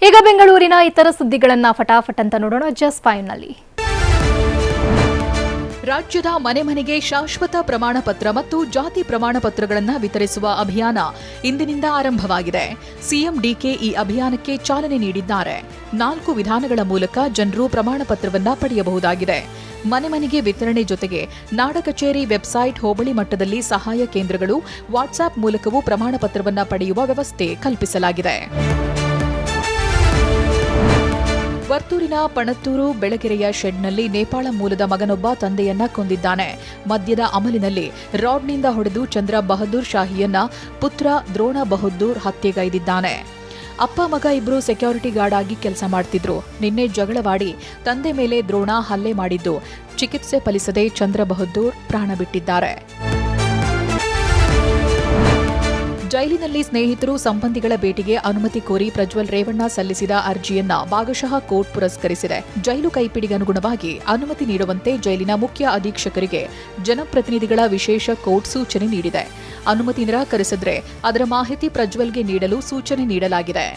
ಈಗ ಬೆಂಗಳೂರಿನ ಇತರ ಸುದ್ದಿಗಳನ್ನ ಫಟಾಫಟ್ ಅಂತ ನೋಡೋಣ. ಜಸ್ಟ್ 5 ನಲ್ಲಿ ರಾಜ್ಯದ ಮನೆ ಮನೆಗೆ ಶಾಶ್ವತ ಪ್ರಮಾಣ ಪತ್ರ ಮತ್ತು ಜಾತಿ ಪ್ರಮಾಣ ಪತ್ರಗಳನ್ನು ವಿತರಿಸುವ ಅಭಿಯಾನ ಇಂದಿನಿಂದ ಆರಂಭವಾಗಿದೆ. ಸಿಎಂ ಡಿಕೆ ಈ ಅಭಿಯಾನಕ್ಕೆ ಚಾಲನೆ ನೀಡಿದ್ದಾರೆ. 4 ವಿಧಾನಗಳ ಮೂಲಕ ಜನರು ಪ್ರಮಾಣ ಪತ್ರವನ್ನು ಪಡೆಯಬಹುದಾಗಿದೆ. ಮನೆ ಮನೆಗೆ ವಿತರಣೆ ಜೊತೆಗೆ ನಾಡ ಕಚೇರಿ ವೆಬ್ಸೈಟ್, ಹೋಬಳಿ ಮಟ್ಟದಲ್ಲಿ ಸಹಾಯ ಕೇಂದ್ರಗಳು, ವಾಟ್ಸ್ಆಪ್ ಮೂಲಕವೂ ಪ್ರಮಾಣ ಪತ್ರವನ್ನು ಪಡೆಯುವ ವ್ಯವಸ್ಥೆ ಕಲ್ಪಿಸಲಾಗಿದೆ. ವರ್ತೂರಿನ ಪಣತ್ತೂರು ಬೆಳಗೆರೆಯ ಶೆಡ್ನಲ್ಲಿ ನೇಪಾಳ ಮೂಲದ ಮಗನೊಬ್ಬ ತಂದೆಯನ್ನ ಕೊಂದಿದ್ದಾನೆ. ಮದ್ಯದ ಅಮಲಿನಲ್ಲಿ ರಾಡ್ನಿಂದ ಹೊಡೆದು ಚಂದ್ರ ಬಹದ್ದೂರ್ ಶಾಹಿಯನ್ನ ಪುತ್ರ ದ್ರೋಣ ಬಹದ್ದೂರ್ ಹತ್ಯೆಗೈದಿದ್ದಾನೆ. ಅಪ್ಪ ಮಗ ಇಬ್ಬರು ಸೆಕ್ಯೂರಿಟಿ ಗಾರ್ಡ್ ಆಗಿ ಕೆಲಸ ಮಾಡ್ತಿದ್ರು. ನಿನ್ನೆ ಜಗಳವಾಡಿ ತಂದೆ ಮೇಲೆ ದ್ರೋಣ ಹಲ್ಲೆ ಮಾಡಿದ್ದು ಚಿಕಿತ್ಸೆ ಫಲಿಸದೆ ಚಂದ್ರ ಬಹದ್ದೂರ್ ಪ್ರಾಣ ಬಿಟ್ಟಿದ್ದಾರೆ. ಜೈಲಿನಲ್ಲಿ ಸ್ನೇಹಿತರು, ಸಂಬಂಧಿಗಳ ಭೇಟಿಗೆ ಅನುಮತಿ ಕೋರಿ ಪ್ರಜ್ವಲ್ ರೇವಣ್ಣ ಸಲ್ಲಿಸಿದ ಅರ್ಜಿಯನ್ನ ಭಾಗಶಃ ಕೋರ್ಟ್ ಪುರಸ್ಕರಿಸಿದೆ. ಜೈಲು ಕೈಪಿಡಿಗನುಗುಣವಾಗಿ ಅನುಮತಿ ನೀಡುವಂತೆ ಜೈಲಿನ ಮುಖ್ಯ ಅಧೀಕ್ಷಕರಿಗೆ ಜನಪ್ರತಿನಿಧಿಗಳ ವಿಶೇಷ ಕೋರ್ಟ್ ಸೂಚನೆ ನೀಡಿದೆ. ಅನುಮತಿ ನಿರಾಕರಿಸಿದ್ರೆ ಅದರ ಮಾಹಿತಿ ಪ್ರಜ್ವಲ್ಗೆ ನೀಡಲು ಸೂಚನೆ ನೀಡಲಾಗಿದೆ.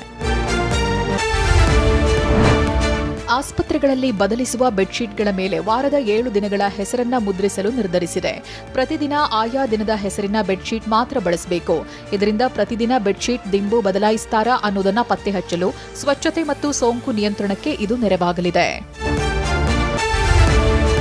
ಆಸ್ಪತ್ರೆಗಳಲ್ಲಿ ಬದಲಿಸುವ ಬೆಡ್ಶೀಟ್ಗಳ ಮೇಲೆ ವಾರದ 7 ದಿನಗಳ ಹೆಸರನ್ನ ಮುದ್ರಿಸಲು ನಿರ್ಧರಿಸಿದೆ. ಪ್ರತಿದಿನ ಆಯಾ ದಿನದ ಹೆಸರಿನ ಬೆಡ್ಶೀಟ್ ಮಾತ್ರ ಬಳಸಬೇಕು. ಇದರಿಂದ ಪ್ರತಿದಿನ ಬೆಡ್ಶೀಟ್ ದಿಂಬು ಬದಲಾಯಿಸುತ್ತಾರಾ ಅನ್ನೋದನ್ನ ಪತ್ತೆ ಹಚ್ಚಲು, ಸ್ವಚ್ಛತೆ ಮತ್ತು ಸೋಂಕು ನಿಯಂತ್ರಣಕ್ಕೆ ಇದು ನೆರವಾಗಲಿದೆ.